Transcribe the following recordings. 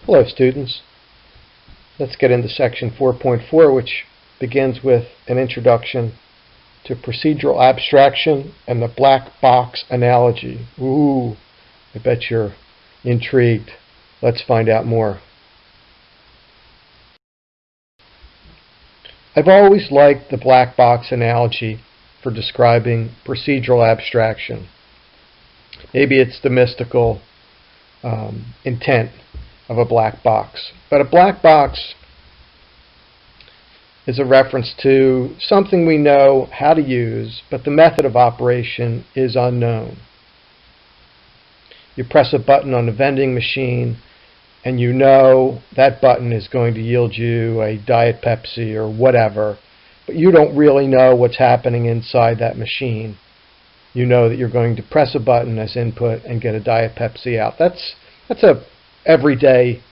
Hello students. Let's get into section 4.4, which begins with an introduction to procedural abstraction and the black box analogy. Ooh, I bet you're intrigued. Let's find out more. I've always liked the black box analogy for describing procedural abstraction. Maybe it's the mystical intent of a black box. But a black box is a reference to something we know how to use, but the method of operation is unknown. You press a button on a vending machine and you know that button is going to yield you a Diet Pepsi or whatever, but you don't really know what's happening inside that machine. You know that you're going to press a button as input and get a Diet Pepsi out. That's a everyday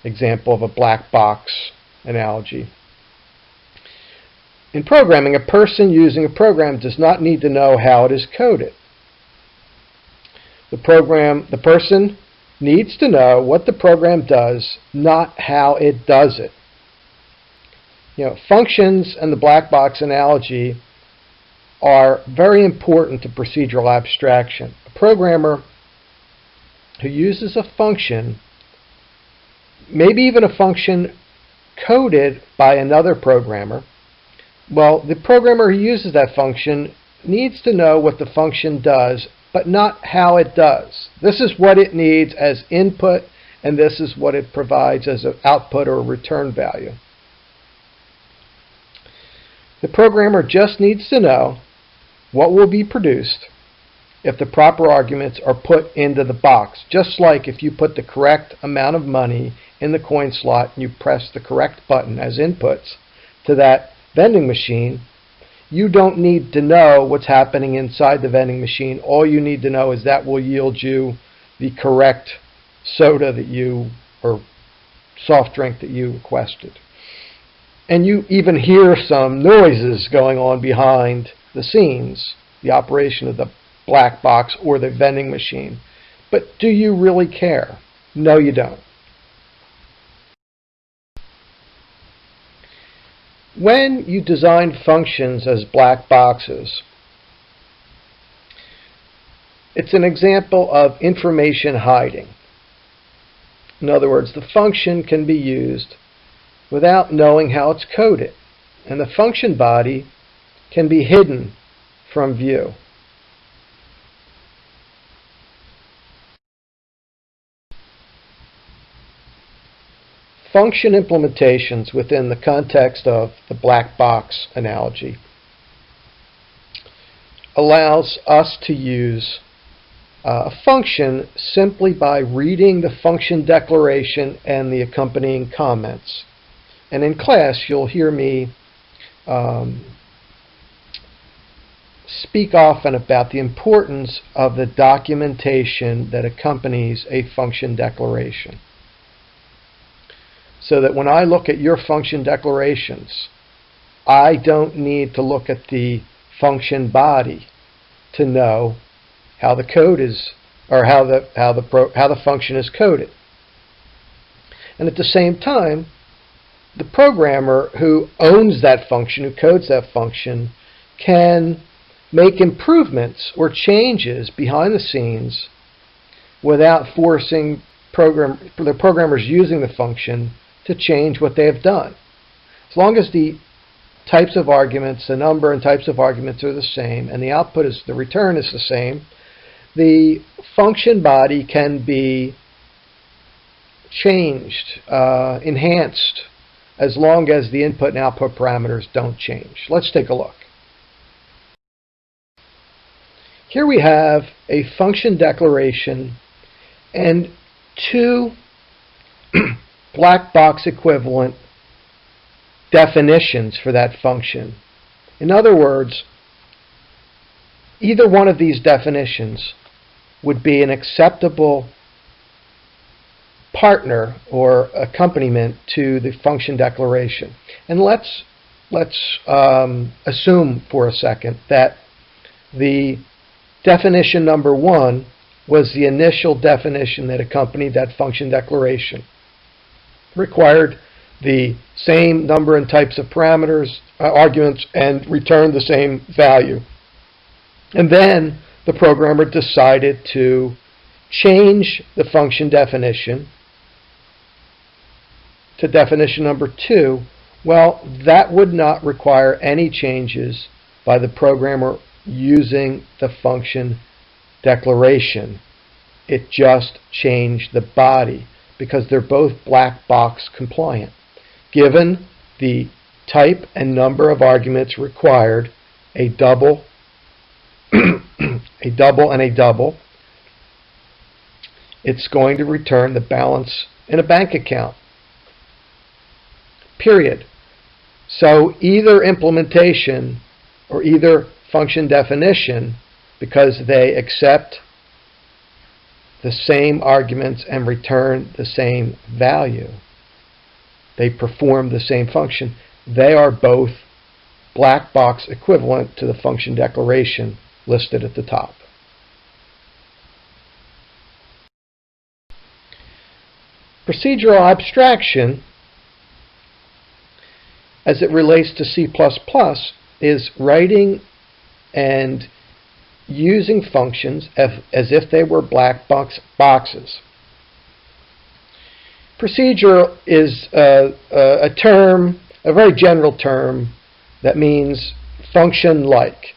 example of a black box analogy. In programming, a person using a program does not need to know how it is coded. The person needs to know what the program does, not how it does it. Functions and the black box analogy are very important to procedural abstraction. A programmer who uses a function, maybe even a function coded by another programmer, well, the programmer who uses that function needs to know what the function does, but not how it does. This is what it needs as input, and this is what it provides as an output or a return value. The programmer just needs to know what will be produced if the proper arguments are put into the box. Just like if you put the correct amount of money in the coin slot and you press the correct button as inputs to that vending machine, you don't need to know what's happening inside the vending machine. All you need to know is that will yield you the correct soda that you, or soft drink that you requested. And you even hear some noises going on behind the scenes, the operation of the black box or the vending machine. But do you really care? No, you don't. When you design functions as black boxes, it's an example of information hiding. In other words, the function can be used without knowing how it's coded, and the function body can be hidden from view. Function implementations within the context of the black box analogy allows us to use a function simply by reading the function declaration and the accompanying comments. And in class, you'll hear me speak often about the importance of the documentation that accompanies a function declaration. So that when I look at your function declarations, I don't need to look at the function body to know how the code is, or how the function is coded. And at the same time, the programmer who owns that function, who codes that function, can make improvements or changes behind the scenes without forcing the programmers using the function to change what they have done. As long as the types of arguments, the number and types of arguments are the same, and the output is, the return is the same, the function body can be changed, enhanced, as long as the input and output parameters don't change. Let's take a look. Here we have a function declaration and two black box equivalent definitions for that function. In other words, either one of these definitions would be an acceptable partner or accompaniment to the function declaration. And let's assume for a second that the definition number one was the initial definition that accompanied that function declaration. required the same number and types of parameters, arguments, and returned the same value. And then the programmer decided to change the function definition to definition number 2. Well, that would not require any changes by the programmer using the function declaration. It just changed the body because they're both black box compliant. Given the type and number of arguments required, a double, a double, and a double, it's going to return the balance in a bank account. Period. So either implementation or either function definition, because they accept the same arguments and return the same value, they perform the same function, they are both black box equivalent to the function declaration listed at the top. Procedural abstraction, as it relates to C++, is writing and using functions as if they were black boxes. Procedure is a term, a very general term, that means function-like.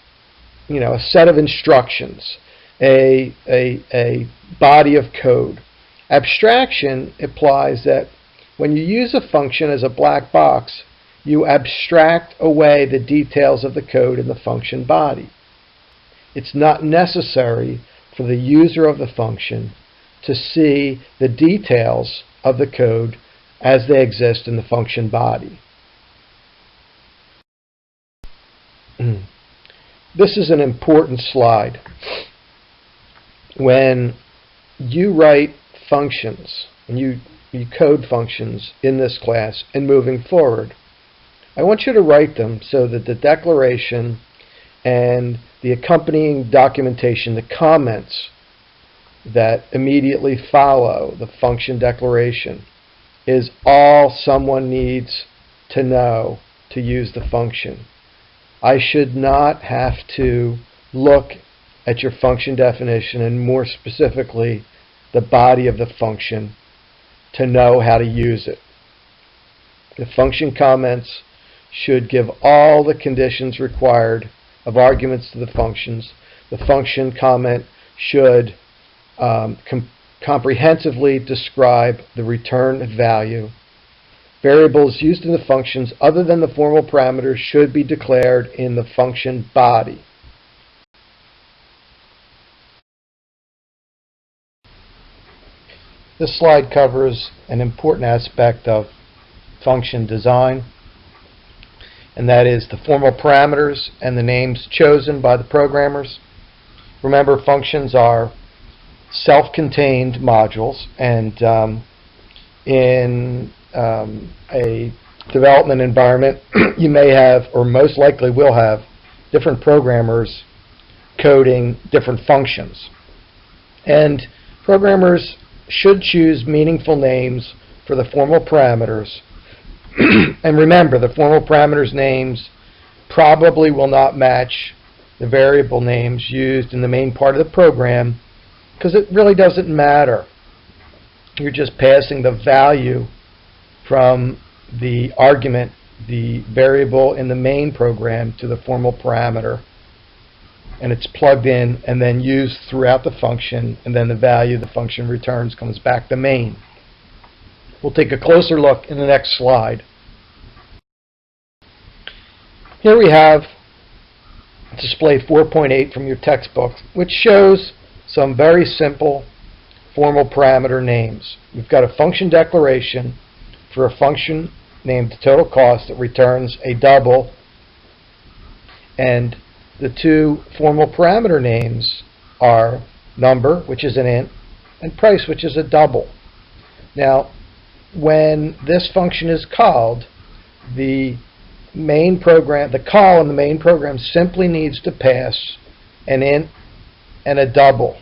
You know, a set of instructions, a body of code. Abstraction implies that when you use a function as a black box, you abstract away the details of the code in the function body. It's not necessary for the user of the function to see the details of the code as they exist in the function body. This is an important slide. When you write functions, and you code functions in this class and moving forward, I want you to write them so that the declaration and the accompanying documentation, the comments that immediately follow the function declaration, is all someone needs to know to use the function. I should not have to look at your function definition, and more specifically the body of the function, to know how to use it. The function comments should give all the conditions required of arguments to the functions. The function comment should comprehensively describe the return value. Variables used in the functions other than the formal parameters should be declared in the function body. This slide covers an important aspect of function design, and that is the formal parameters and the names chosen by the programmers. Remember, functions are self-contained modules, and in a development environment, you may have, or most likely will have, different programmers coding different functions. And programmers should choose meaningful names for the formal parameters. And remember, the formal parameters names probably will not match the variable names used in the main part of the program, because it really doesn't matter. You're just passing the value from the argument, the variable in the main program, to the formal parameter, and it's plugged in and then used throughout the function, and then the value the function returns comes back to main. We'll take a closer look in the next slide. Here we have display 4.8 from your textbook, which shows some very simple formal parameter names. We've got a function declaration for a function named total cost that returns a double, and the two formal parameter names are number, which is an int, and price, which is a double. Now, when this function is called, the main program, the call in the main program simply needs to pass an int and a double.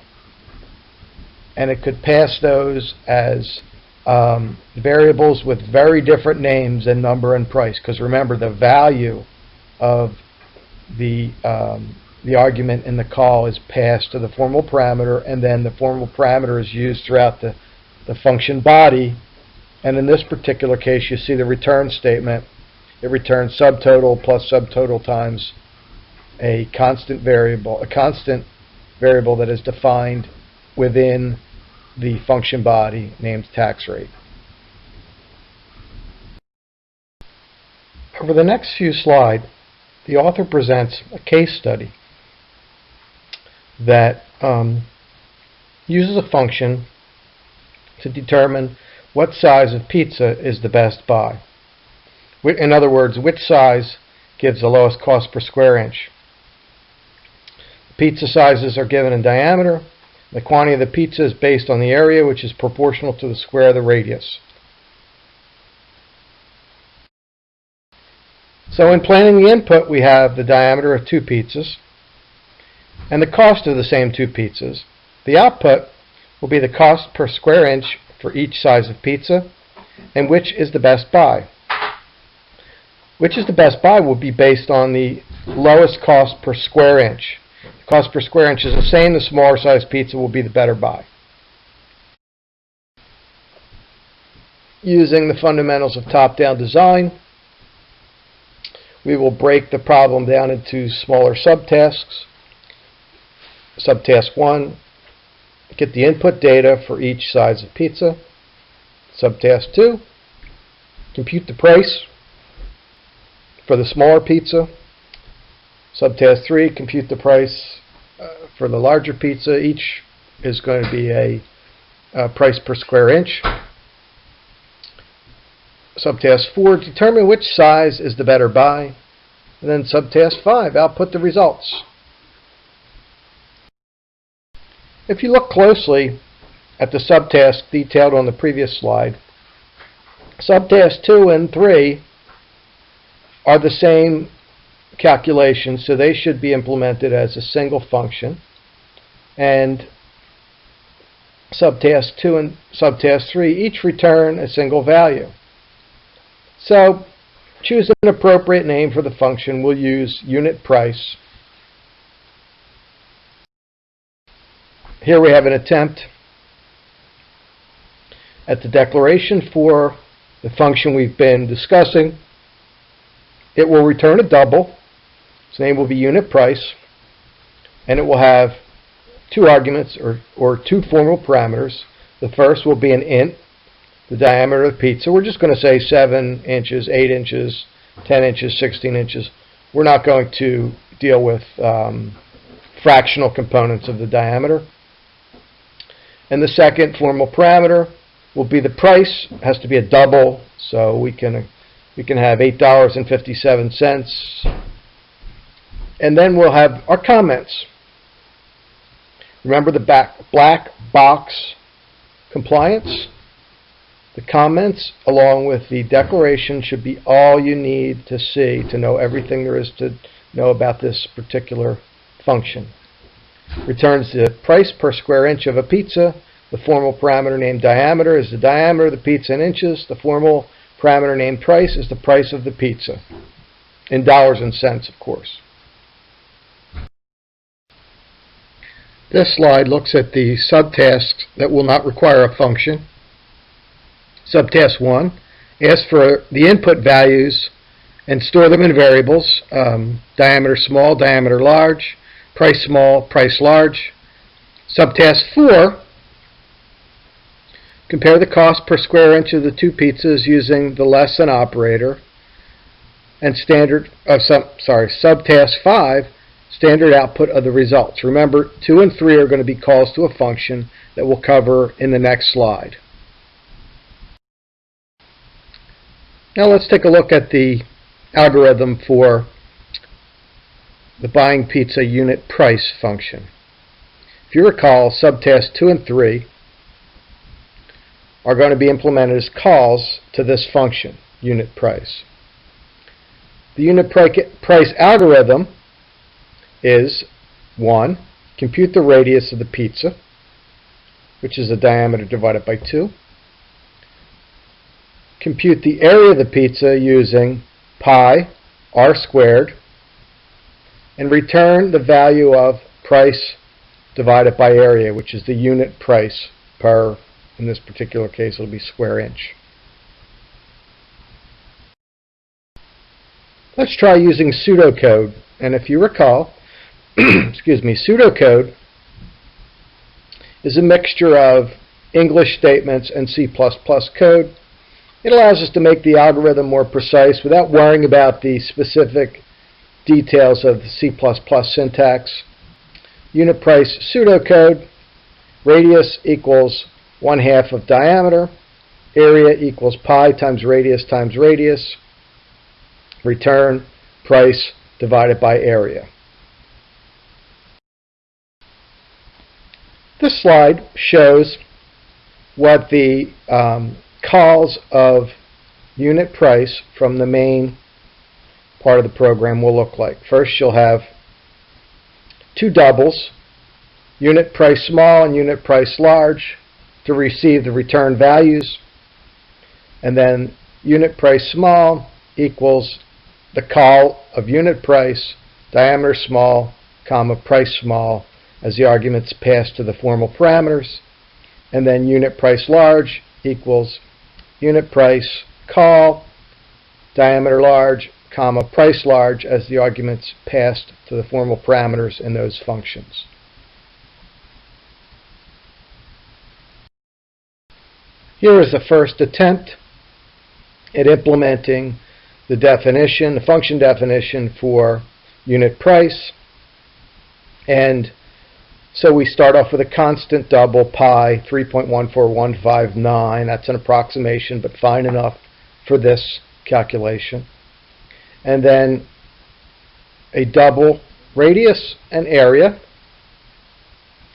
And it could pass those as variables with very different names and number and price, because remember, the value of the argument in the call is passed to the formal parameter, and then the formal parameter is used throughout the function body. And in this particular case, you see the return statement. It returns subtotal plus subtotal times a constant variable that is defined within the function body named tax rate. Over the next few slides, the author presents a case study that uses a function to determine what size of pizza is the best buy. In other words, which size gives the lowest cost per square inch. Pizza sizes are given in diameter. The quantity of the pizza is based on the area, which is proportional to the square of the radius. So in planning the input, we have the diameter of 2 pizzas and the cost of the same 2 pizzas. The output will be the cost per square inch for each size of pizza, and which is the best buy. Which is the best buy will be based on the lowest cost per square inch. The cost per square inch is the same. The smaller size pizza will be the better buy. Using the fundamentals of top-down design, we will break the problem down into smaller subtasks. Subtask 1, get the input data for each size of pizza. Subtask 2, compute the price for the smaller pizza. Subtask 3, compute the price for the larger pizza. Each is going to be a price per square inch. Subtask 4, determine which size is the better buy. And then subtask 5, output the results. If you look closely at the subtask detailed on the previous slide, subtask 2 and 3 are the same calculations, so they should be implemented as a single function. And subtask 2 and subtask 3 each return a single value. So choose an appropriate name for the function. We'll use unit price. Here we have an attempt at the declaration for the function we've been discussing. It will return a double. Its name will be unit price, and it will have 2 arguments or 2 formal parameters. The first will be an int, the diameter of the pizza. We're just going to say 7 inches, 8 inches, 10 inches, 16 inches. We're not going to deal with fractional components of the diameter. And the second formal parameter will be the price. It has to be a double, so we can have $8.57. And then we'll have our comments. Remember the black box compliance? The comments, along with the declaration, should be all you need to see to know everything there is to know about this particular function. Returns the price per square inch of a pizza. The formal parameter named diameter is the diameter of the pizza in inches. The formal parameter named price is the price of the pizza, in dollars and cents, of course. This slide looks at the subtasks that will not require a function. Subtask 1, ask for the input values and store them in variables. Diameter small, diameter large, price small, price large. Subtask 4, compare the cost per square inch of the 2 pizzas using the less than operator. And subtask 5, standard output of the results. Remember, 2 and 3 are going to be calls to a function that we'll cover in the next slide. Now let's take a look at the algorithm for the buying pizza unit price function. If you recall, subtasks 2 and 3 are going to be implemented as calls to this function, unit price. The unit price algorithm is 1, compute the radius of the pizza, which is the diameter divided by 2. compute the area of the pizza using pi r squared and return the value of price divided by area, which is the unit price per, in this particular case, it'll be square inch. Let's try using pseudocode. And if you recall, excuse me, pseudocode is a mixture of English statements and C++ code. It allows us to make the algorithm more precise without worrying about the specific details of the C++ syntax. Unit price pseudocode, radius equals 1/2 of diameter, area equals pi times radius, return price divided by area. This slide shows what the calls of unit price from the main part of the program will look like. First, you'll have two doubles, unit price small and unit price large, to receive the return values, and then unit price small equals the call of unit price, diameter small, comma, price small, as the arguments passed to the formal parameters, and then unit price large equals unit price call, diameter large, comma, price large, as the arguments passed to the formal parameters in those functions. Here is the first attempt at implementing the definition, the function definition for unit price. And so we start off with a constant double pi 3.14159. That's an approximation, but fine enough for this calculation. And then a double radius and area.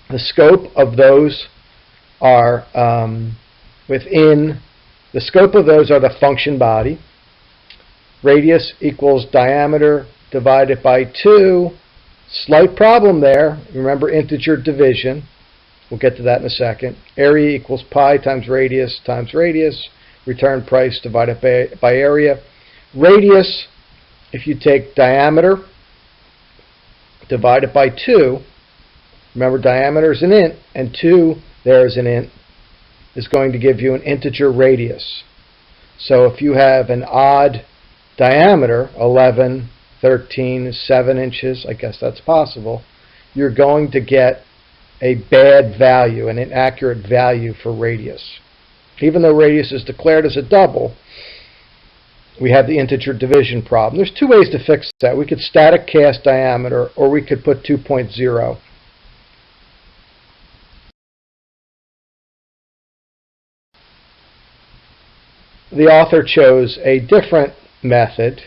The scope of those are the scope of those are the function body. Radius equals diameter divided by 2. Slight problem there. Remember integer division. We'll get to that in a second. Area equals pi times radius, return price divided by area. Radius, if you take diameter divided by 2, remember diameter is an int, and 2 there is an int, is going to give you an integer radius. So if you have an odd diameter, 11, 13, 7 inches, I guess that's possible, you're going to get a bad value, an inaccurate value for radius. Even though radius is declared as a double, we have the integer division problem. There's two ways to fix that. We could static cast diameter, or we could put 2.0. The author chose a different method.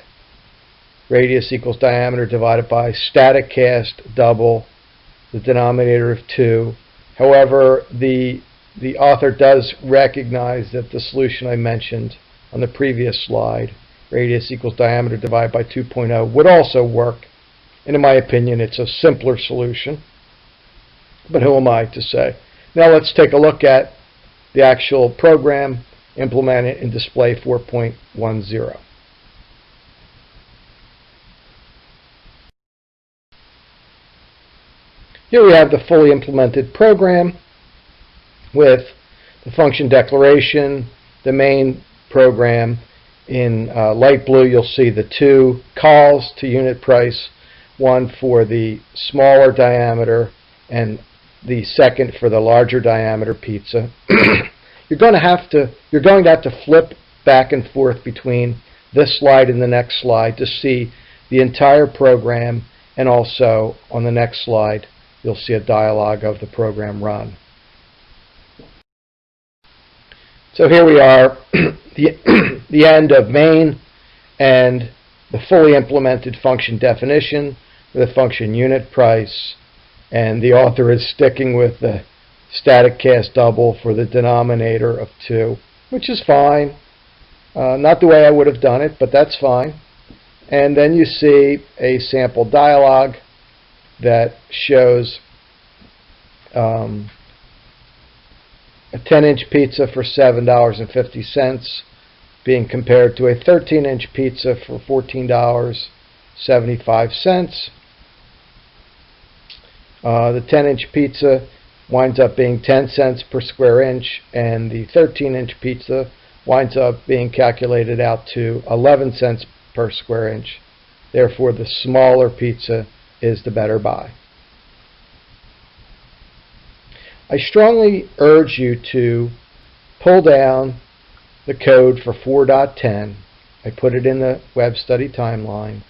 Radius equals diameter divided by static cast double the denominator of 2. However, the author does recognize that the solution I mentioned on the previous slide, radius equals diameter divided by 2.0, would also work. And in my opinion, it's a simpler solution. But who am I to say? Now let's take a look at the actual program, implement it in display 4.10. Here we have the fully implemented program with the function declaration, the main program. In light blue, you'll see the two calls to unit price, one for the smaller diameter and the second for the larger diameter pizza. You're going to have to flip back and forth between this slide and the next slide to see the entire program, and also on the next slide you'll see a dialog of the program run. So here we are, the end of main and the fully implemented function definition with the function unit price, and the author is sticking with the static cast double for the denominator of 2, which is fine. Not the way I would have done it, but that's fine. And then you see a sample dialog that shows a 10-inch pizza for $7.50, being compared to a 13-inch pizza for $14.75. The 10-inch pizza winds up being 10 cents per square inch, and the 13-inch pizza winds up being calculated out to 11 cents per square inch. Therefore, the smaller pizza is the better buy. I strongly urge you to pull down the code for 4.10. I put it in the web study timeline,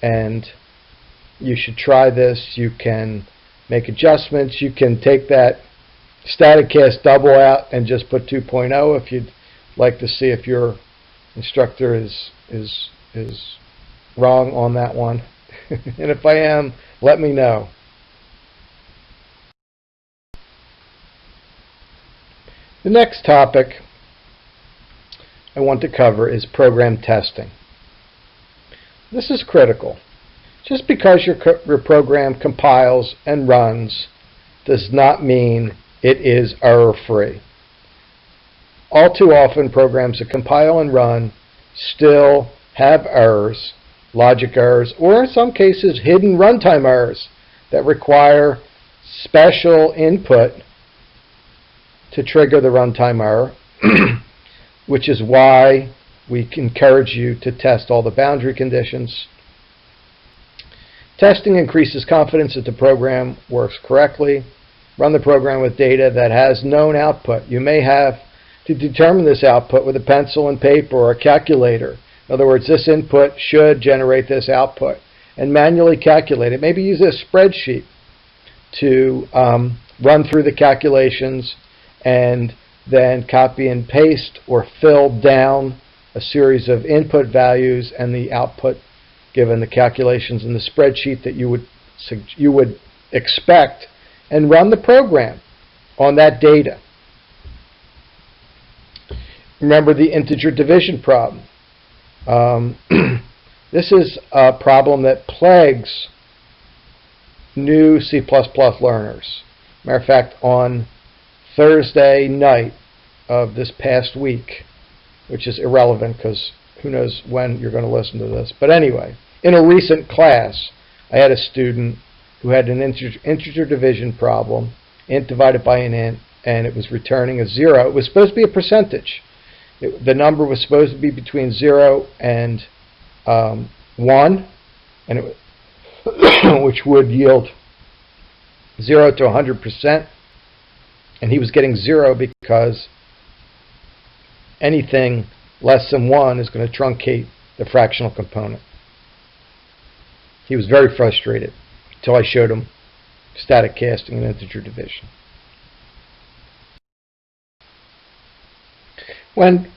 and you should try this. You can make adjustments. You can take that static cast double out and just put 2.0 if you'd like to see if your instructor is wrong on that one. And if I am, let me know. The next topic I want to cover is program testing. This is critical. Just because your program compiles and runs does not mean it is error-free. All too often, programs that compile and run still have errors, logic errors, or in some cases hidden runtime errors that require special input to trigger the runtime error, which is why we encourage you to test all the boundary conditions. Testing increases confidence that the program works correctly. Run the program with data that has known output. You may have to determine this output with a pencil and paper or a calculator. In other words, this input should generate this output, and manually calculate it. Maybe use a spreadsheet to run through the calculations and then copy and paste or fill down a series of input values and the output given the calculations in the spreadsheet that you would expect, and run the program on that data. Remember the integer division problem. This is a problem that plagues new C++ learners. Matter of fact, on Thursday night of this past week, which is irrelevant because who knows when you're going to listen to this. But anyway, in a recent class, I had a student who had an integer division problem, int divided by an int, and it was returning a 0. It was supposed to be a percentage. The number was supposed to be between 0 and 1, and which would yield 0 to 100%. And he was getting 0 because anything less than 1 is going to truncate the fractional component. He was very frustrated until I showed him static casting and integer division. When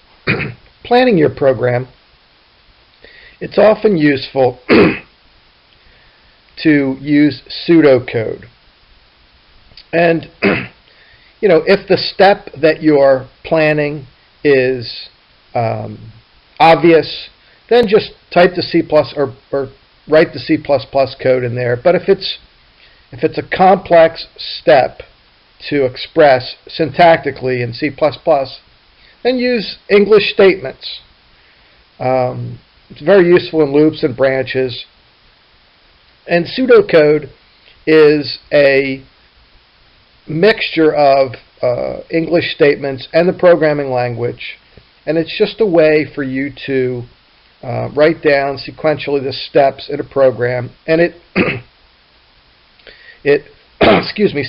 planning your program, it's often useful to use pseudocode. And if the step that you're planning is obvious, then just type the C+ or write the C++ code in there. But if it's a complex step to express syntactically in C++, then use English statements. It's very useful in loops and branches. And pseudocode is a mixture of English statements and the programming language, and it's just a way for you to write down sequentially the steps in a program, and it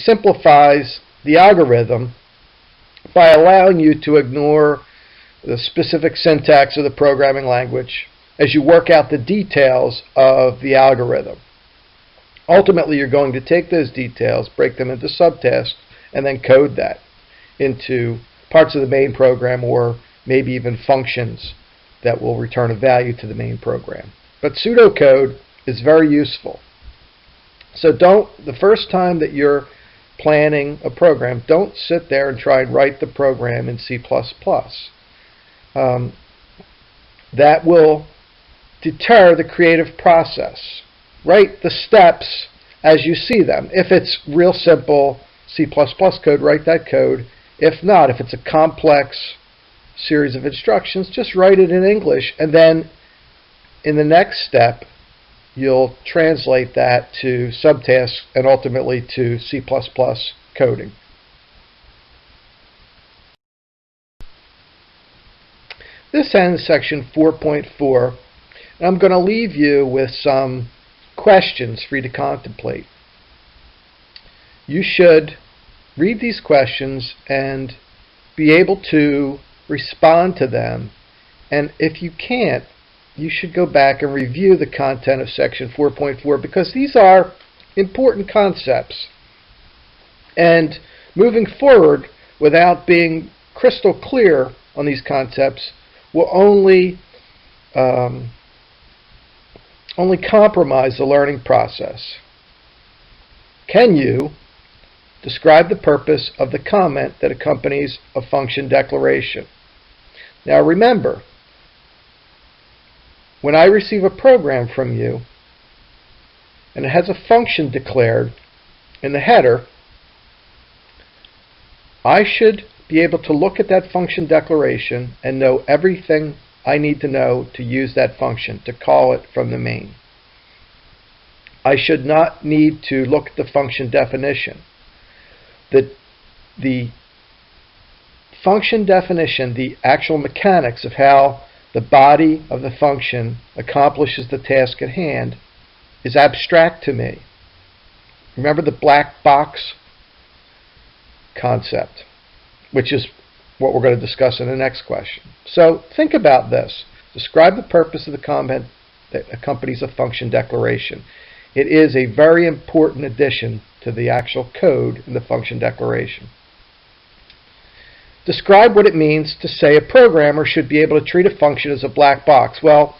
simplifies the algorithm by allowing you to ignore the specific syntax of the programming language as you work out the details of the algorithm. Ultimately, you're going to take those details, break them into subtasks, and then code that into parts of the main program, or maybe even functions that will return a value to the main program. But pseudocode is very useful. So the first time that you're planning a program, don't sit there and try and write the program in C++. That will deter the creative process. Write the steps as you see them. If it's real simple C++ code, write that code. If not, if it's a complex series of instructions, just write it in English, and then in the next step you'll translate that to subtasks and ultimately to C++ coding. This ends section 4.4, and I'm going to leave you with some questions for you to contemplate. You should read these questions and be able to respond to them, and if you can't, you should go back and review the content of section 4.4 because these are important concepts. And moving forward without being crystal clear on these concepts will only compromise the learning process. Can you describe the purpose of the comment that accompanies a function declaration? Now remember, when I receive a program from you and it has a function declared in the header, I should be able to look at that function declaration and know everything I need to know to use that function, to call it from the main. I should not need to look at the function definition. The function definition, the actual mechanics of how the body of the function accomplishes the task at hand, is abstract to me. Remember the black box concept, which is what we're going to discuss in the next question. So think about this. Describe the purpose of the comment that accompanies a function declaration. It is a very important addition to the actual code in the function declaration. Describe what it means to say a programmer should be able to treat a function as a black box. Well,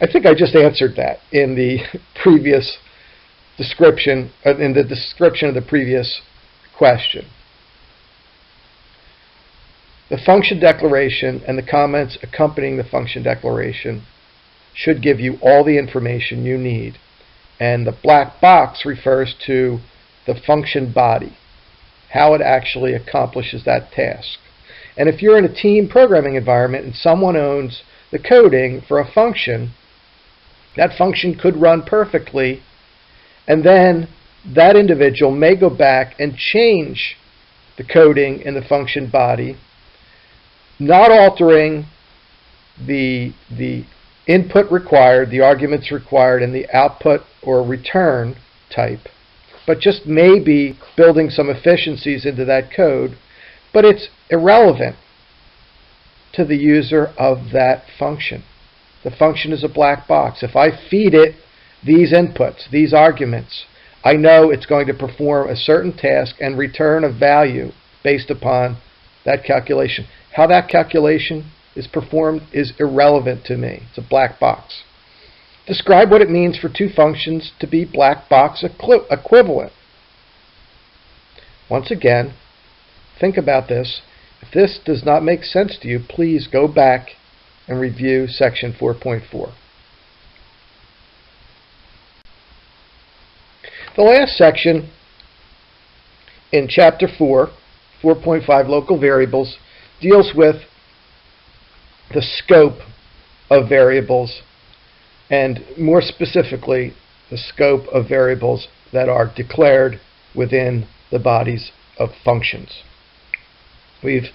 I think I just answered that in the previous description, in the description of the previous question. The function declaration and the comments accompanying the function declaration should give you all the information you need. And the black box refers to the function body, how it actually accomplishes that task. And if you're in a team programming environment and someone owns the coding for a function, that function could run perfectly, and then that individual may go back and change the coding in the function body, not altering the input required, the arguments required, and the output or return type, but just maybe building some efficiencies into that code, but it's irrelevant to the user of that function. The function is a black box. If I feed it these inputs, these arguments, I know it's going to perform a certain task and return a value based upon that calculation. How that calculation is performed is irrelevant to me. It's a black box. Describe what it means for two functions to be black box equivalent. Once again, think about this. If this does not make sense to you, please go back and review section 4.4. The last section in chapter 4, 4.5 local variables, deals with the scope of variables, and more specifically the scope of variables that are declared within the bodies of functions. We've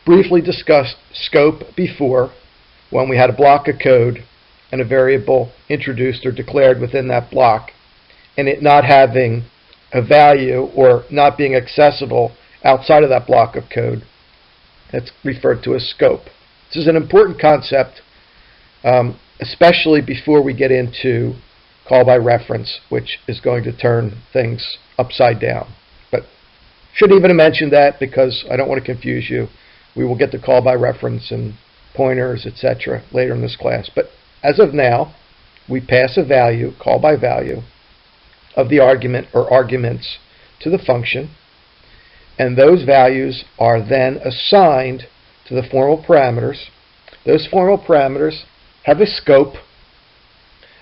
briefly discussed scope before when we had a block of code and a variable introduced or declared within that block, and it not having a value or not being accessible outside of that block of code. That's referred to as scope. This is an important concept, especially before we get into call by reference, which is going to turn things upside down. But shouldn't even have mentioned that because I don't want to confuse you. We will get to call by reference and pointers, etc. later in this class. But as of now, we pass a value, call by value, of the argument or arguments to the function, and those values are then assigned to the formal parameters. Those formal parameters have a scope,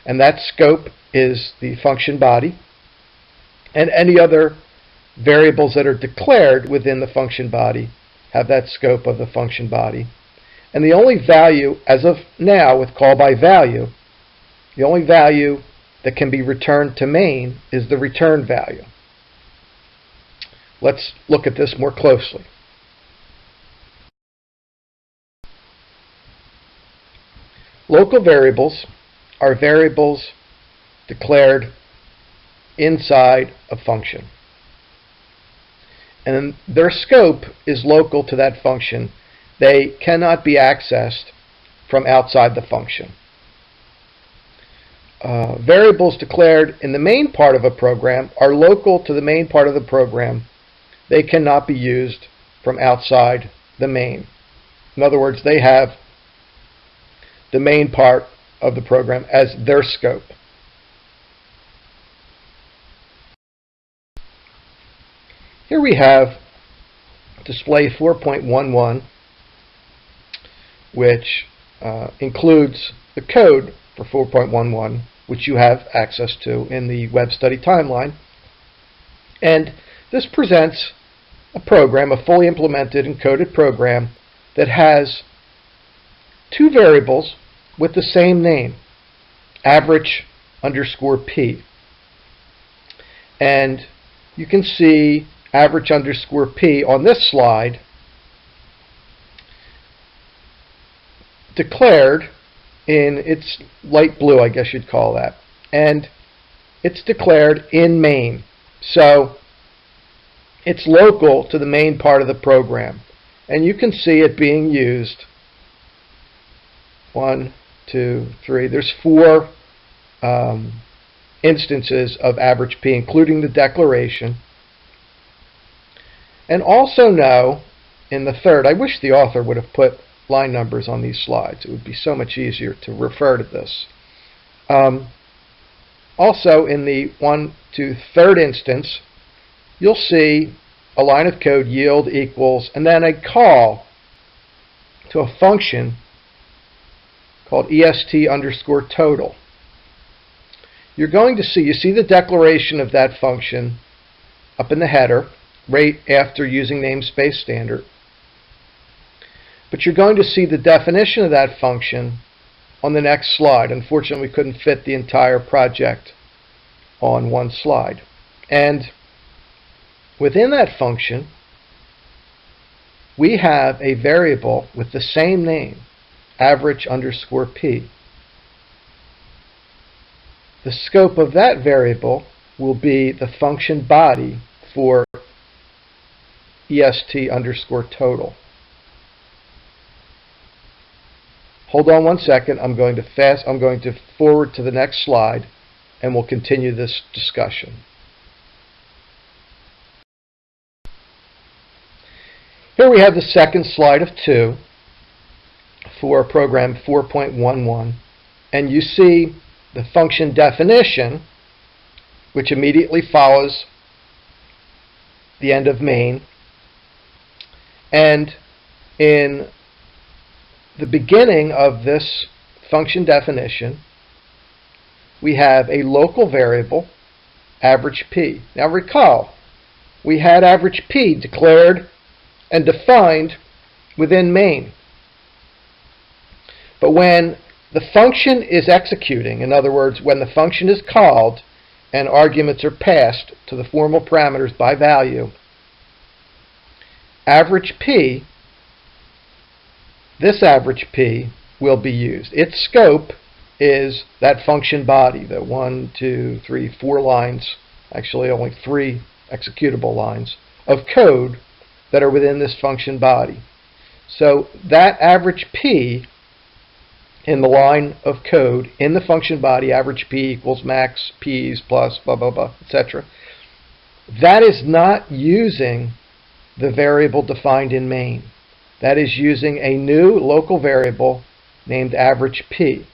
and that scope is the function body and any other variables that are declared within the function body have that scope of the function body. And the only value, as of now, with call by value, the only value that can be returned to main is the return value. Let's look at this more closely. Local variables are variables declared inside a function. And their scope is local to that function. They cannot be accessed from outside the function. Variables declared in the main part of a program are local to the main part of the program. They cannot be used from outside the main. In other words, they have the main part of the program as their scope. Here we have display 4.11, which includes the code for 4.11, which you have access to in the web study timeline. And this presents a program, a fully implemented encoded program that has two variables with the same name, average underscore p. And you can see average underscore p on this slide declared in, it's light blue, I guess you'd call that, and it's declared in main. So it's local to the main part of the program, and you can see it being used. 1, 2, 3. There's 4 instances of average p, including the declaration. And also know in the third, I wish the author would have put line numbers on these slides. It would be so much easier to refer to this. Also in the 1 to 3rd instance, you'll see a line of code, yield equals, and then a call to a function called est underscore total. You're going to see, you see the declaration of that function up in the header, right after using namespace standard. But you're going to see the definition of that function on the next slide. Unfortunately, we couldn't fit the entire project on one slide. And within that function, we have a variable with the same name, average underscore p. The scope of that variable will be the function body for est underscore total. Hold on one second. I'm going to forward to the next slide, and we'll continue this discussion. Here we have the second slide of 2 for program 4.11, and you see the function definition, which immediately follows the end of main. And in the beginning of this function definition, we have a local variable, average p. Now recall, we had average p declared and defined within main. But when the function is executing, in other words, when the function is called and arguments are passed to the formal parameters by value, average p, this average p will be used. Its scope is that function body, the 1, 2, 3, 4 lines, actually only 3 executable lines of code that are within this function body. So that average p in the line of code in the function body, average p equals max p's plus blah blah blah, etc. That is not using the variable defined in main. That is using a new local variable named average p.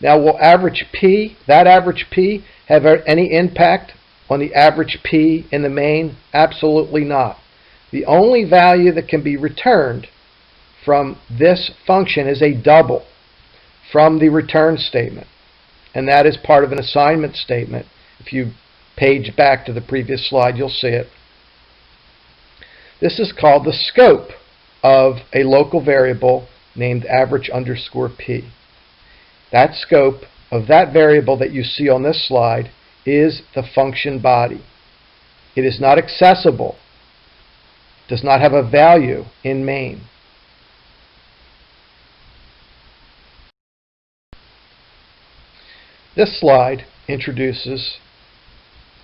Now, will average p, that average p, have any impact on the average p in the main? Absolutely not. The only value that can be returned from this function is a double from the return statement, and that is part of an assignment statement. If you page back to the previous slide, you'll see it. This is called the scope of a local variable named average underscore p. That scope of that variable that you see on this slide is the function body. It is not accessible, does not have a value in main. This slide introduces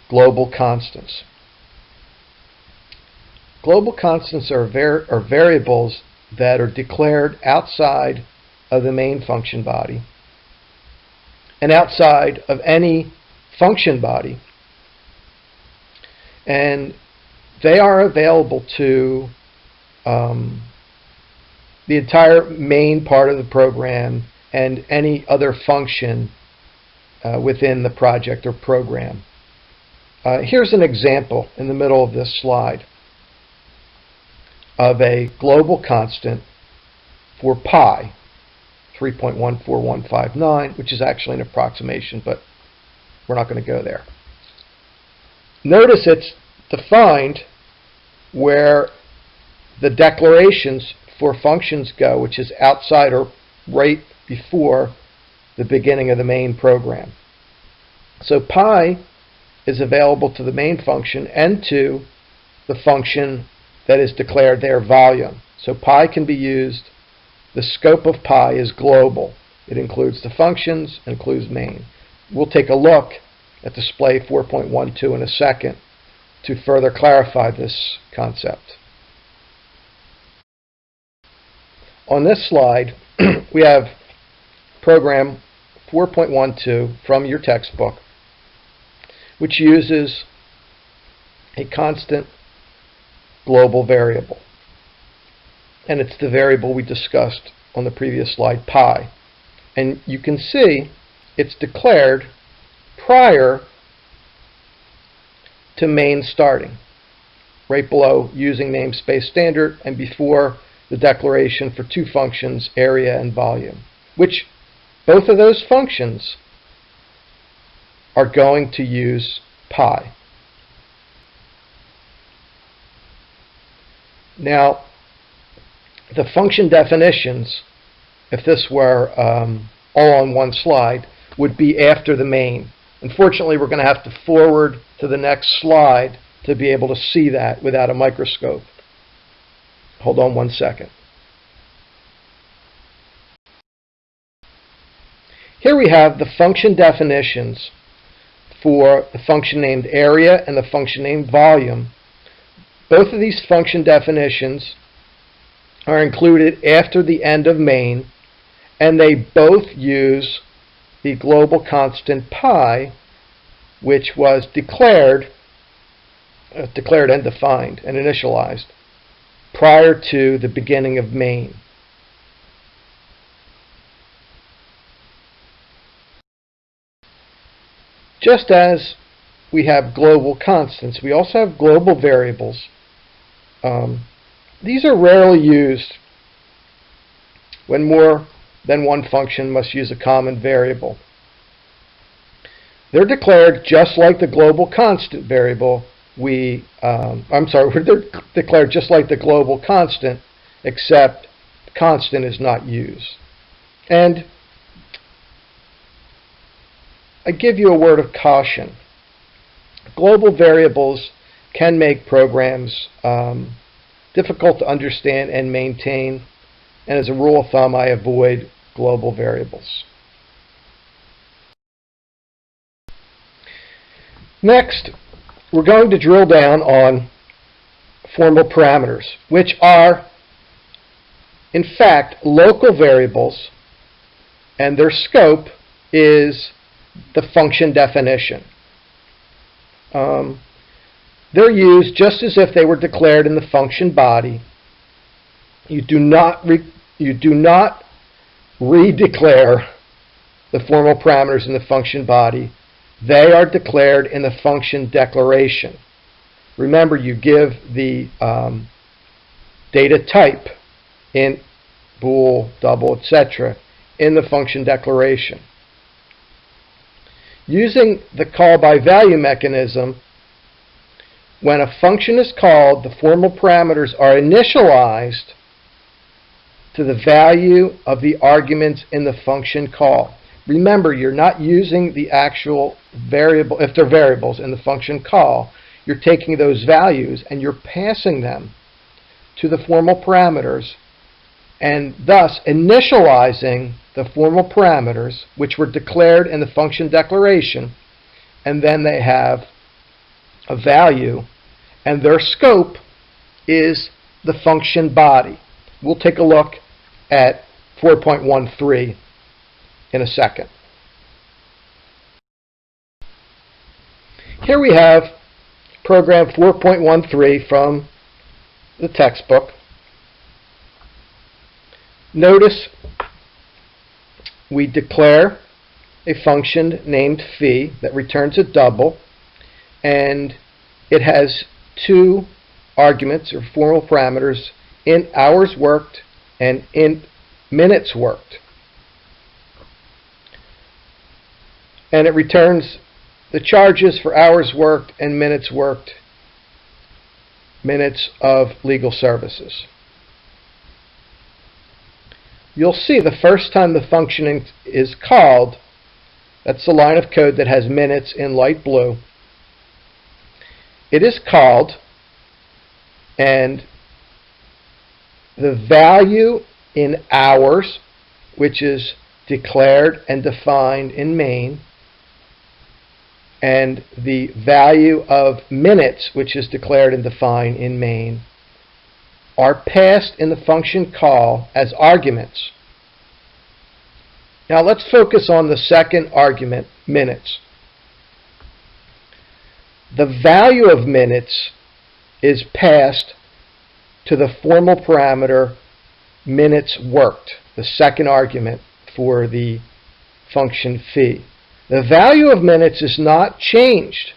global constants. Global constants are variables that are declared outside of the main function body and outside of any function body, and they are available to the entire main part of the program and any other function within the project or program. Here's an example in the middle of this slide of a global constant for pi, 3.14159, which is actually an approximation, but we're not going to go there. Notice it's defined where the declarations for functions go, which is outside or right before the beginning of the main program. So pi is available to the main function and to the function that is declared there, volume. So pi can be used, the scope of pi is global. It includes the functions, includes main. We'll take a look at display 4.12 in a second to further clarify this concept. On this slide, we have program 4.12 from your textbook, which uses a constant global variable. And it's the variable we discussed on the previous slide, pi. And you can see it's declared prior to main starting, right below using namespace standard and before the declaration for two functions, area and volume, which both of those functions are going to use pi. Now, the function definitions, if this were all on one slide, would be after the main. Unfortunately, we're going to have to forward to the next slide to be able to see that without a microscope. Hold on one second. Here we have the function definitions for the function named area and the function named volume. Both of these function definitions are included after the end of main, and they both use the global constant pi, which was declared and defined and initialized prior to the beginning of main. Just as we have global constants, we also have global variables. These are rarely used when more than one function must use a common variable. They're declared just like the global constant variable. They're declared just like the global constant, except constant is not used. And I give you a word of caution. Global variables can make programs difficult to understand and maintain, and as a rule of thumb, I avoid global variables. Next, we're going to drill down on formal parameters, which are, in fact, local variables, and their scope is the function definition. They're used just as if they were declared in the function body. You do not redeclare the formal parameters in the function body. They are declared in the function declaration. Remember, you give the data type, int, bool, double, etc., in the function declaration. Using the call by value mechanism, when a function is called, the formal parameters are initialized to the value of the arguments in the function call. Remember, you're not using the actual variable, if they're variables in the function call, you're taking those values and you're passing them to the formal parameters and thus initializing the formal parameters which were declared in the function declaration, and then they have a value and their scope is the function body. We'll take a look at 4.13 in a second. Here we have program 4.13 from the textbook. Notice we declare a function named phi that returns a double, and it has two arguments or formal parameters, int hours worked and int minutes worked. And it returns the charges for hours worked and minutes worked, minutes of legal services. You'll see the first time the function is called, that's the line of code that has minutes in light blue. It is called, and the value in hours, which is declared and defined in main, and the value of minutes, which is declared and defined in main, are passed in the function call as arguments. Now let's focus on the second argument, minutes. The value of minutes is passed to the formal parameter minutes worked, the second argument for the function phi. The value of minutes is not changed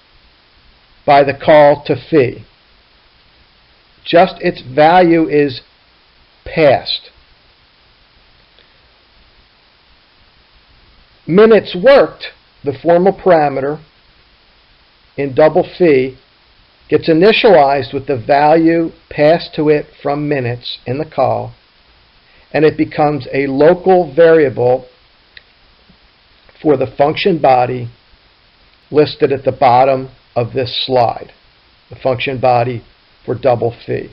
by the call to phi. Just its value is passed. Minutes worked, the formal parameter in double phi, gets initialized with the value passed to it from minutes in the call, and it becomes a local variable for the function body listed at the bottom of this slide, the function body for double phi.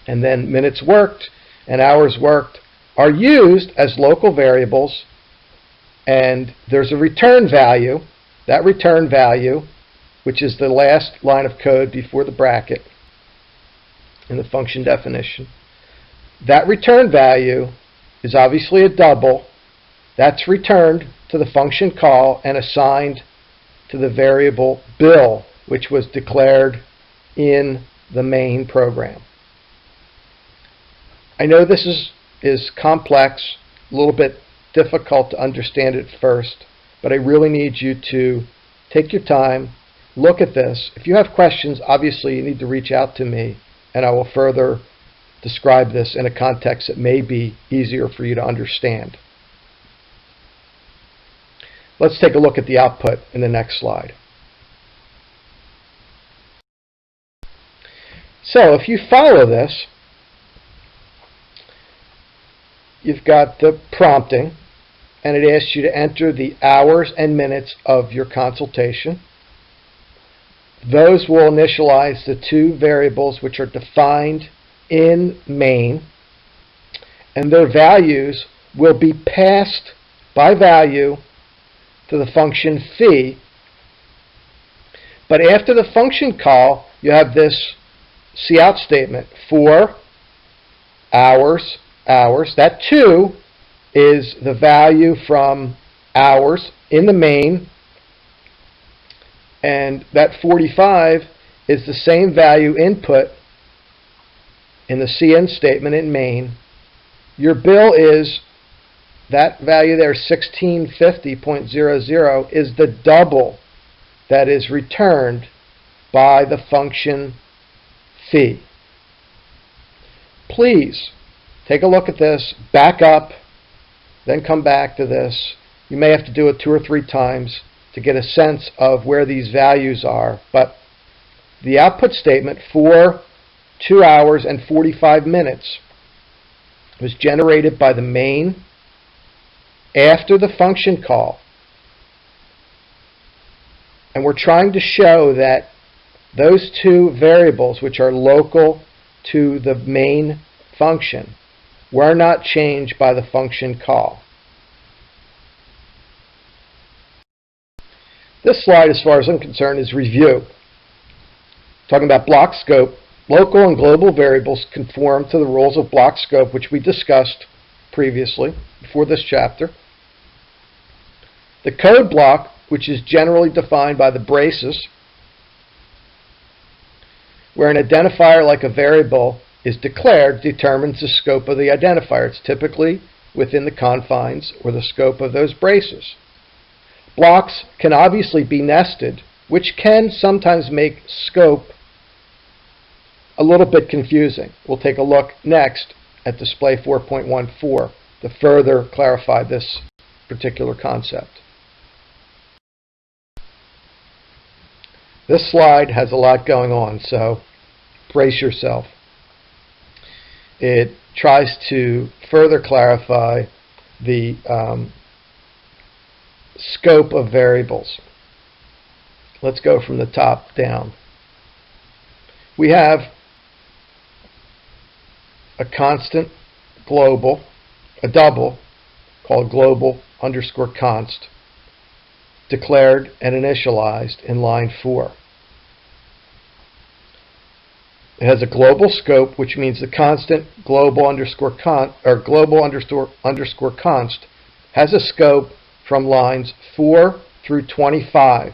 And then minutes worked and hours worked are used as local variables, and there's a return value. That return value, which is the last line of code before the bracket in the function definition, that return value is obviously a double. That's returned to the function call and assigned to the variable bill, which was declared in the main program. I know this is complex, a little bit difficult to understand at first, but I really need you to take your time, look at this. If you have questions, obviously you need to reach out to me, and I will further describe this in a context that may be easier for you to understand. Let's take a look at the output in the next slide. So if you follow this, you've got the prompting, and it asks you to enter the hours and minutes of your consultation. Those will initialize the two variables which are defined in main, and their values will be passed by value to the function phi. But after the function call, you have this cout statement for hours. That 2 is the value from hours in the main, and that 45 is the same value input in the cin statement in main. Your bill is, that value there, 1650.00, is the double that is returned by the function phi. Please take a look at this, back up, then come back to this. You may have to do it 2 or 3 times to get a sense of where these values are, but the output statement for 2 hours and 45 minutes was generated by the main after the function call. And we're trying to show that those two variables, which are local to the main function, were not changed by the function call. This slide, as far as I'm concerned, is review. Talking about block scope, local and global variables conform to the rules of block scope, which we discussed previously before this chapter. The code block, which is generally defined by the braces, where an identifier like a variable is declared, determines the scope of the identifier. It's typically within the confines or the scope of those braces. Blocks can obviously be nested, which can sometimes make scope a little bit confusing. We'll take a look next at display 4.14 to further clarify this particular concept. This slide has a lot going on, so brace yourself. It tries to further clarify the scope of variables. Let's go from the top down. We have a constant global, a double called global underscore const, declared and initialized in line 4. It has a global scope, which means the constant global underscore const has a scope from lines 4 through 25.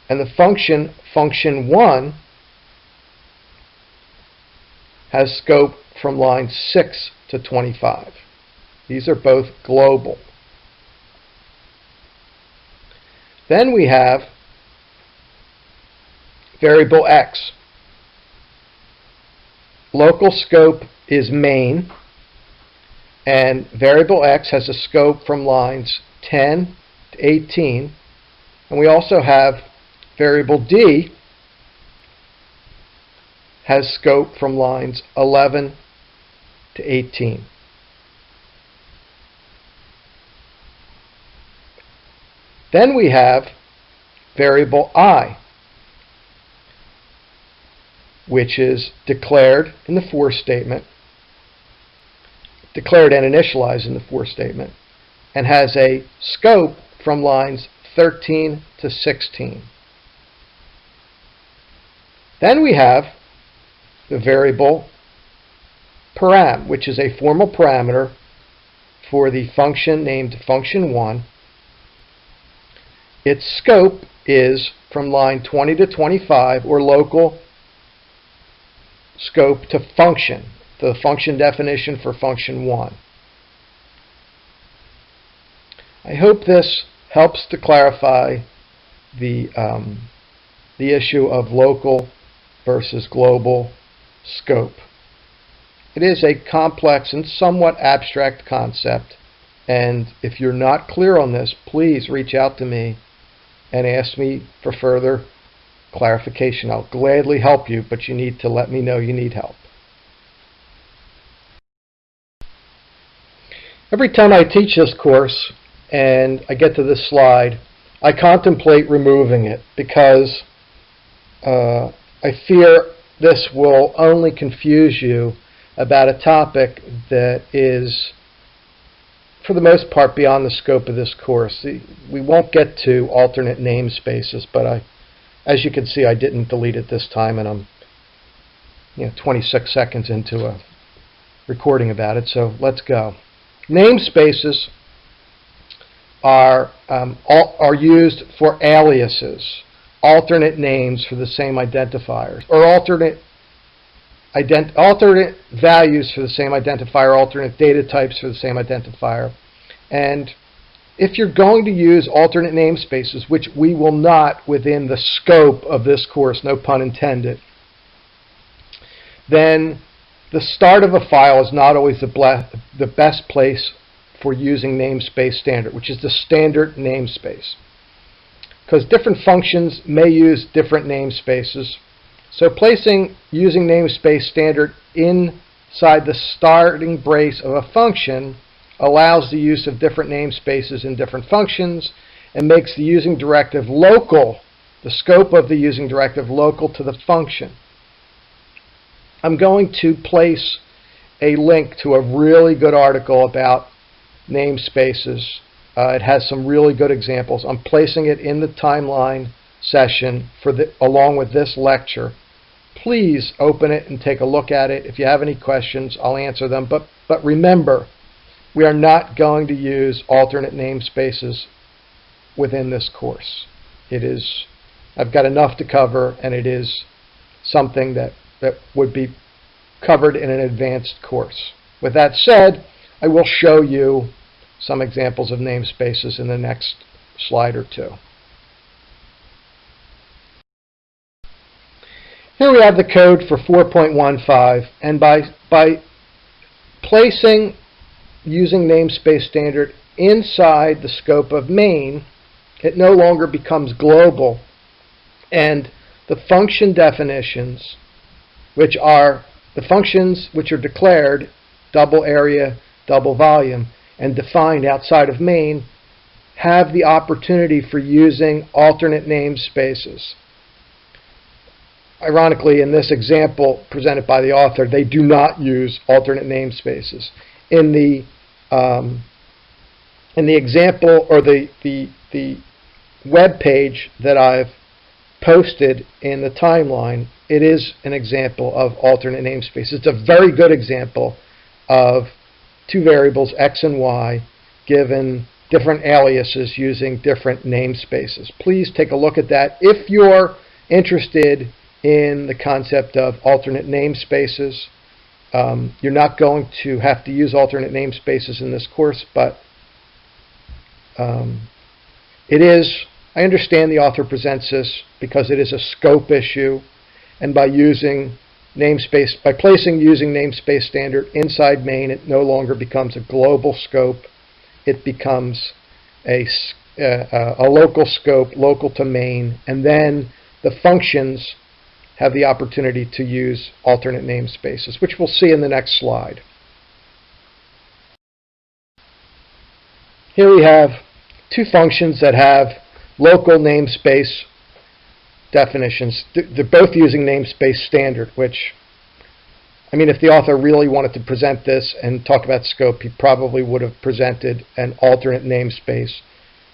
And the function 1 has scope from lines 6 to 25. These are both global. Then we have variable x. Local scope is main, and variable x has a scope from lines 10 to 18. And we also have variable d has scope from lines 11 to 18. Then we have variable I, which is declared in the for statement, declared and initialized in the for statement, and has a scope from lines 13 to 16. Then we have the variable param, which is a formal parameter for the function named function1. Its scope is from line 20 to 25, or local scope to function, the function definition for function 1. I hope this helps to clarify the issue of local versus global scope. It is a complex and somewhat abstract concept, and if you're not clear on this, please reach out to me and ask me for further clarification. I'll gladly help you, but you need to let me know you need help. Every time I teach this course and I get to this slide, I contemplate removing it because I fear this will only confuse you about a topic that is, for the most part, beyond the scope of this course. We won't get to alternate namespaces, but as you can see, I didn't delete it this time, and I'm 26 seconds into a recording about it, so let's go. Namespaces are used for aliases, alternate names for the same identifiers, or alternate values for the same identifier, alternate data types for the same identifier. And if you're going to use alternate namespaces, which we will not within the scope of this course, no pun intended, then the start of a file is not always the best place for using namespace standard, which is the standard namespace, because different functions may use different namespaces. So using namespace standard in inside the starting brace of a function allows the use of different namespaces in different functions and makes the using directive local, the scope of the using directive local to the function. I'm going to place a link to a really good article about namespaces. It has some really good examples. I'm placing it in the timeline session along with this lecture. Please open it and take a look at it. If you have any questions, I'll answer them. But remember, we are not going to use alternate namespaces within this course. I've got enough to cover, and it is something that would be covered in an advanced course. With that said, I will show you some examples of namespaces in the next slide or two. Here we have the code for 4.15, and by placing using namespace standard inside the scope of main, it no longer becomes global, and the function definitions, which are the functions which are declared double area, double volume, and defined outside of main, have the opportunity for using alternate namespaces. Ironically, in this example presented by the author, they do not use alternate namespaces. In the example, or the web page that I've posted in the timeline, it is an example of alternate namespace. It's a very good example of two variables, x and y, given different aliases using different namespaces. Please take a look at that. If you're interested in the concept of alternate namespaces, you're not going to have to use alternate namespaces in this course, but I understand the author presents this because it is a scope issue, and by placing using namespace standard inside main, it no longer becomes a global scope. It becomes a local scope, local to main, and then the functions have the opportunity to use alternate namespaces, which we'll see in the next slide. Here we have two functions that have local namespace definitions. They're both using namespace standard, which, I mean, if the author really wanted to present this and talk about scope, he probably would have presented an alternate namespace.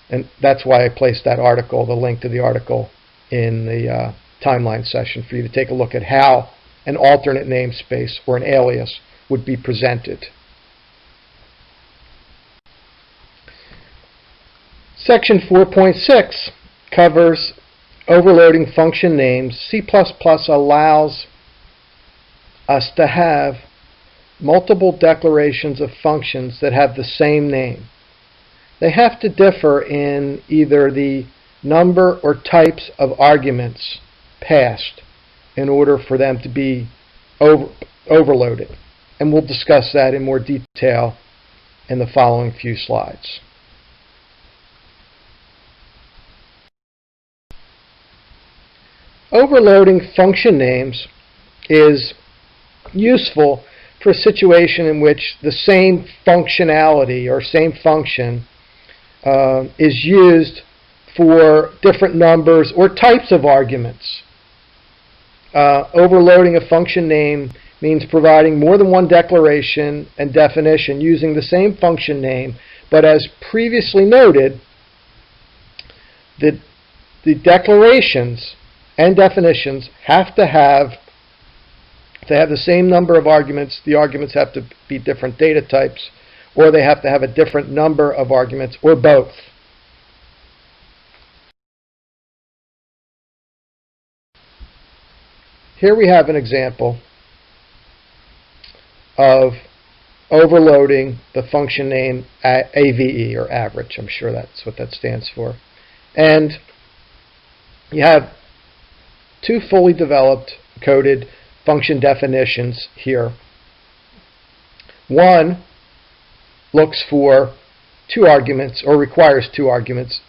And that's why I placed that article, the link to the article, in the timeline session for you to take a look at how an alternate namespace or an alias would be presented. Section 4.6 covers overloading function names. C++ allows us to have multiple declarations of functions that have the same name. They have to differ in either the number or types of arguments passed in order for them to be overloaded. And we'll discuss that in more detail in the following few slides. Overloading function names is useful for a situation in which the same functionality or same function is used for different numbers or types of arguments. Overloading a function name means providing more than one declaration and definition using the same function name, but as previously noted, the declarations and definitions have to have the same number of arguments. The arguments have to be different data types, or they have to have a different number of arguments, or both. Here we have an example of overloading the function name AVE, or average. I'm sure that's what that stands for. And you have two fully developed coded function definitions here. One looks for two arguments, or requires two arguments,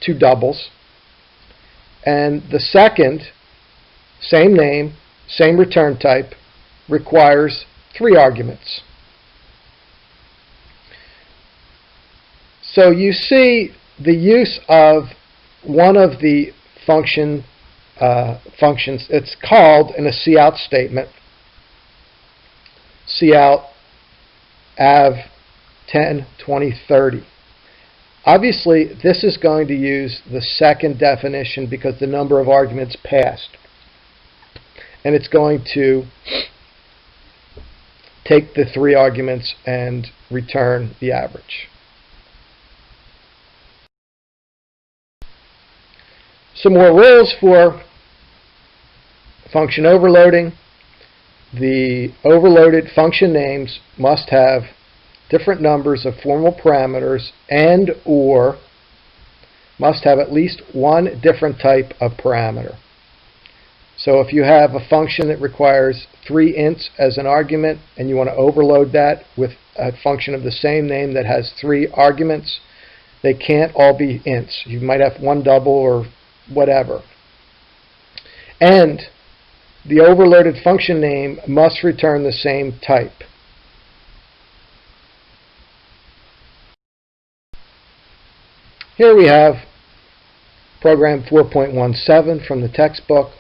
two doubles. And the second, same name, same return type, requires 3 arguments. So you see the use of one of the functions. It's called in a cout statement, cout av 10, 20, 30. Obviously, this is going to use the second definition because the number of arguments passed. And it's going to take the 3 arguments and return the average. Some more rules for function overloading. The overloaded function names must have different numbers of formal parameters and or must have at least one different type of parameter. So if you have a function that requires 3 ints as an argument and you want to overload that with a function of the same name that has 3 arguments, they can't all be ints. You might have one double or whatever. And the overloaded function name must return the same type. Here we have program 4.17 from the textbook,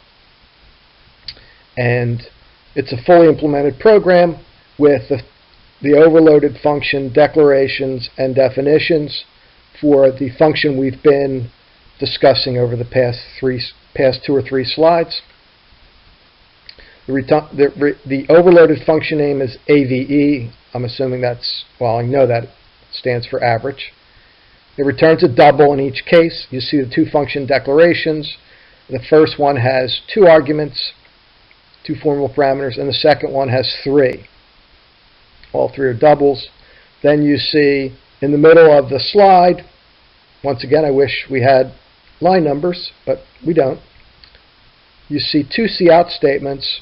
and it's a fully implemented program with the overloaded function declarations and definitions for the function we've been discussing over the past 2 or 3 slides. The overloaded function name is AVE. I'm assuming that's, well, I know that stands for average. It returns a double in each case. You see the 2 function declarations. The first one has 2 arguments, 2 formal parameters, and the second one has 3. All 3 are doubles. Then you see in the middle of the slide, once again, I wish we had line numbers, but we don't. You see 2 cout statements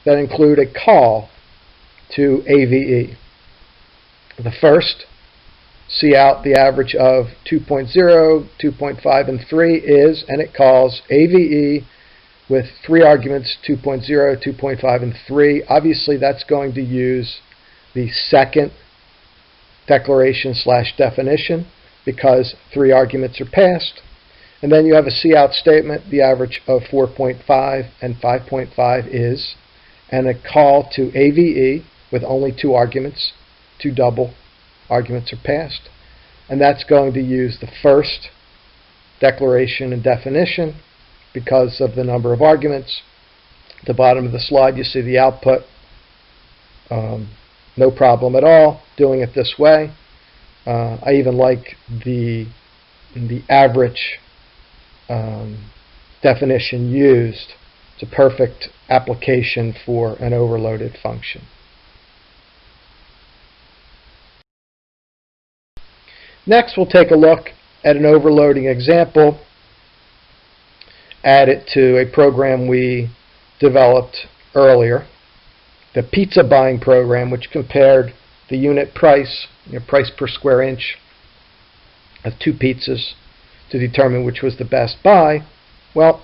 that include a call to AVE. The first, cout the average of 2.0, 2.5, and 3 is, and it calls AVE with 3 arguments, 2.0, 2.5, and 3. Obviously, that's going to use the second declaration / definition because 3 arguments are passed. And then you have a cout statement, the average of 4.5 and 5.5 is, and a call to AVE with only 2 arguments, 2 double arguments are passed. And that's going to use the first declaration and definition because of the number of arguments. At the bottom of the slide you see the output. No problem at all doing it this way. I even like the average definition used. It's a perfect application for an overloaded function. Next, we'll take a look at an overloading example, add it to a program we developed earlier, the pizza buying program, which compared the unit price, price per square inch of 2 pizzas to determine which was the best buy. Well,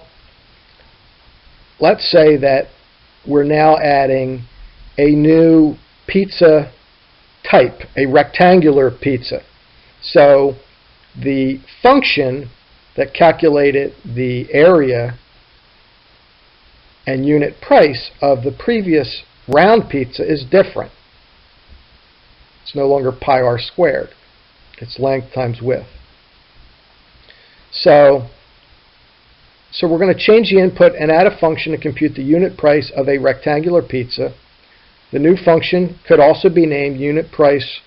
let's say that we're now adding a new pizza type, a rectangular pizza. So the function that calculated the area and unit price of the previous round pizza is different. It's no longer pi r squared. It's length times width. So we're going to change the input and add a function to compute the unit price of a rectangular pizza. The new function could also be named unit price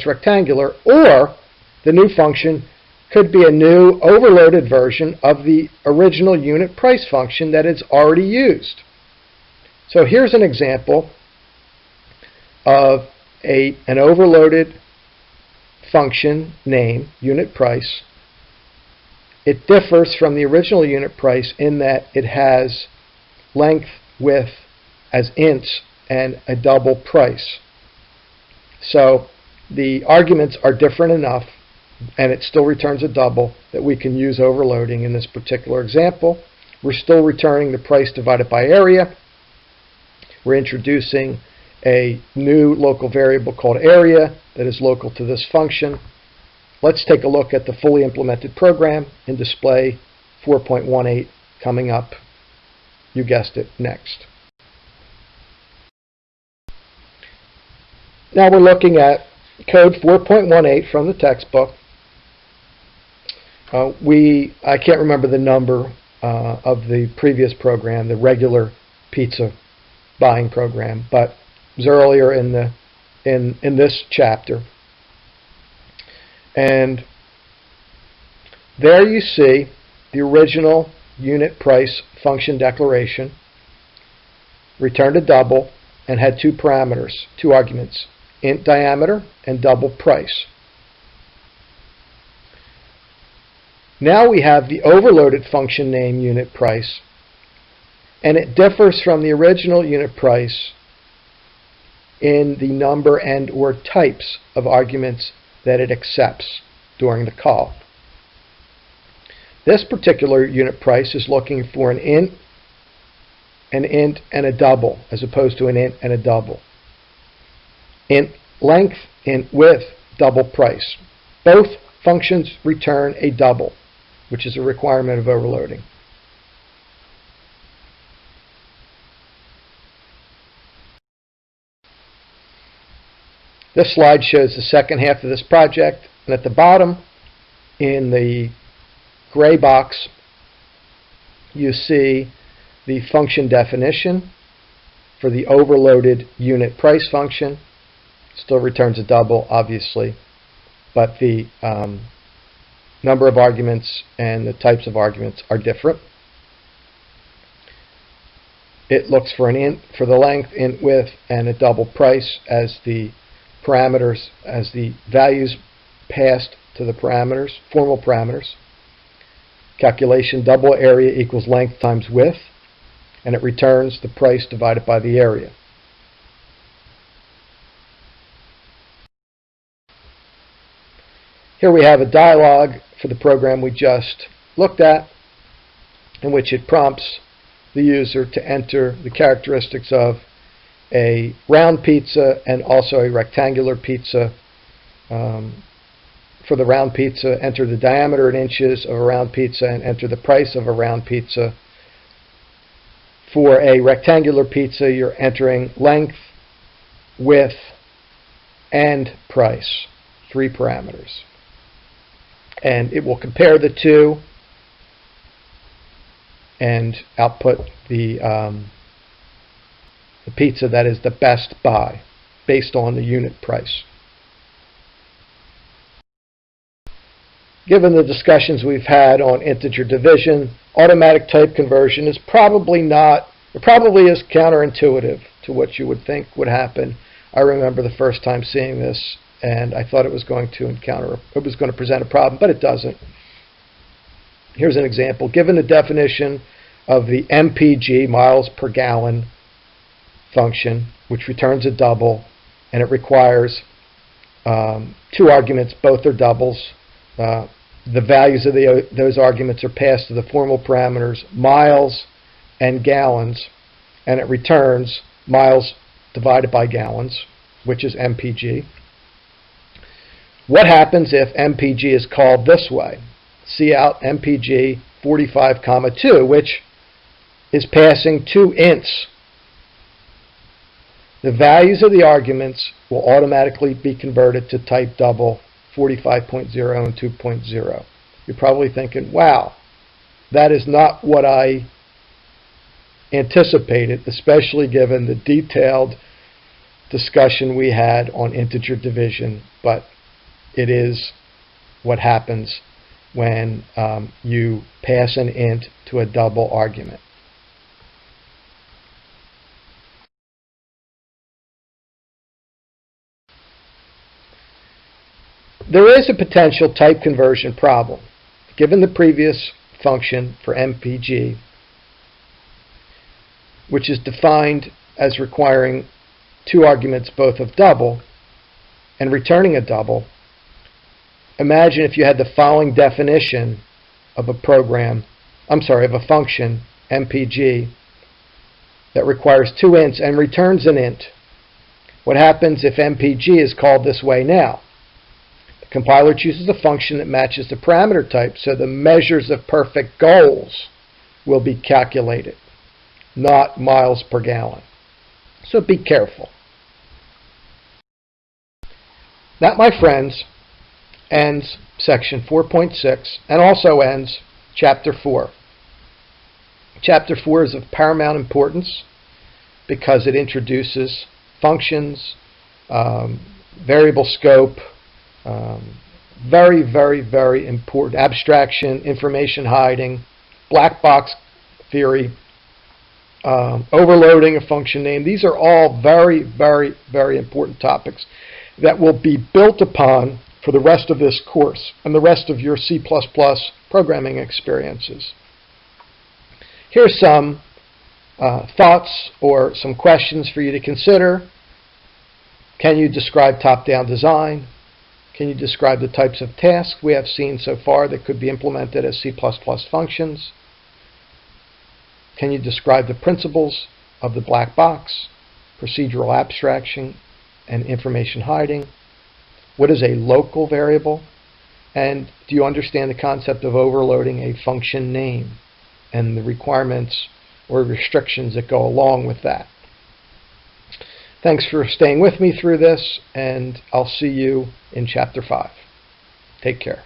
rectangular, or the new function could be a new overloaded version of the original unit price function that is already used. So here's an example of an overloaded function name, unit price. It differs from the original unit price in that it has length, width as ints and a double price. So the arguments are different enough, and it still returns a double, that we can use overloading in this particular example. We're still returning the price divided by area. We're introducing a new local variable called area that is local to this function. Let's take a look at the fully implemented program in display 4.18 coming up. You guessed it, next. Now we're looking at code 4.18 from the textbook. I can't remember the number of the previous program, the regular pizza buying program, but it was earlier in this chapter. And there you see the original unit price function declaration, returned a double, and had two parameters, two arguments, int diameter and double price. Now we have the overloaded function name unit price, and it differs from the original unit price in the number and or types of arguments that it accepts during the call. This particular unit price is looking for an int, and a double, as opposed to an int and a double. Int length, int width, double price. Both functions return a double, which is a requirement of overloading. This slide shows the second half of this project, and at the bottom in the gray box you see the function definition for the overloaded unit price function. Still returns a double, obviously, but the number of arguments and the types of arguments are different. It looks for an int for the length, int width, and a double price as the parameters, as the values passed to the parameters, formal parameters. Calculation double area equals length times width, and it returns the price divided by the area. Here we have a dialog for the program we just looked at, in which it prompts the user to enter the characteristics of a round pizza and also a rectangular pizza. For the round pizza, enter the diameter in inches of a round pizza and enter the price of a round pizza. For a rectangular pizza, you're entering length, width, and price, 3 parameters. And it will compare the two and output the pizza that is the best buy based on the unit price. Given the discussions we've had on integer division, automatic type conversion is probably is counterintuitive to what you would think would happen. I remember the first time seeing this, and I thought it was going to present a problem, but it doesn't. Here's an example. Given the definition of the MPG, miles per gallon function, which returns a double, and it requires 2 arguments, both are doubles. The values of those arguments are passed to the formal parameters miles and gallons, and it returns miles divided by gallons, which is MPG. What happens if MPG is called this way? Cout MPG 45, 2, which is passing 2 ints. The values of the arguments will automatically be converted to type double, 45.0 and 2.0. You're probably thinking, wow, that is not what I anticipated, especially given the detailed discussion we had on integer division, but it is what happens when you pass an int to a double argument. There is a potential type conversion problem. Given the previous function for MPG, which is defined as requiring 2 arguments both of double and returning a double, imagine if you had the following definition of a function, MPG, that requires 2 ints and returns an int. What happens if MPG is called this way now? The compiler chooses a function that matches the parameter type, so the measures of perfect goals will be calculated, not miles per gallon. So be careful. That, my friends, ends section 4.6 and also ends chapter 4. Chapter 4 is of paramount importance because it introduces functions, variable scope, very, very, very important abstraction, information hiding, black box theory, overloading a function name. These are all very, very, very important topics that will be built upon for the rest of this course and the rest of your C++ programming experiences. Here's some thoughts or some questions for you to consider. Can you describe top-down design? Can you describe the types of tasks we have seen so far that could be implemented as C++ functions? Can you describe the principles of the black box, procedural abstraction, and information hiding? What is a local variable? And do you understand the concept of overloading a function name and the requirements or restrictions that go along with that? Thanks for staying with me through this, and I'll see you in Chapter 5. Take care.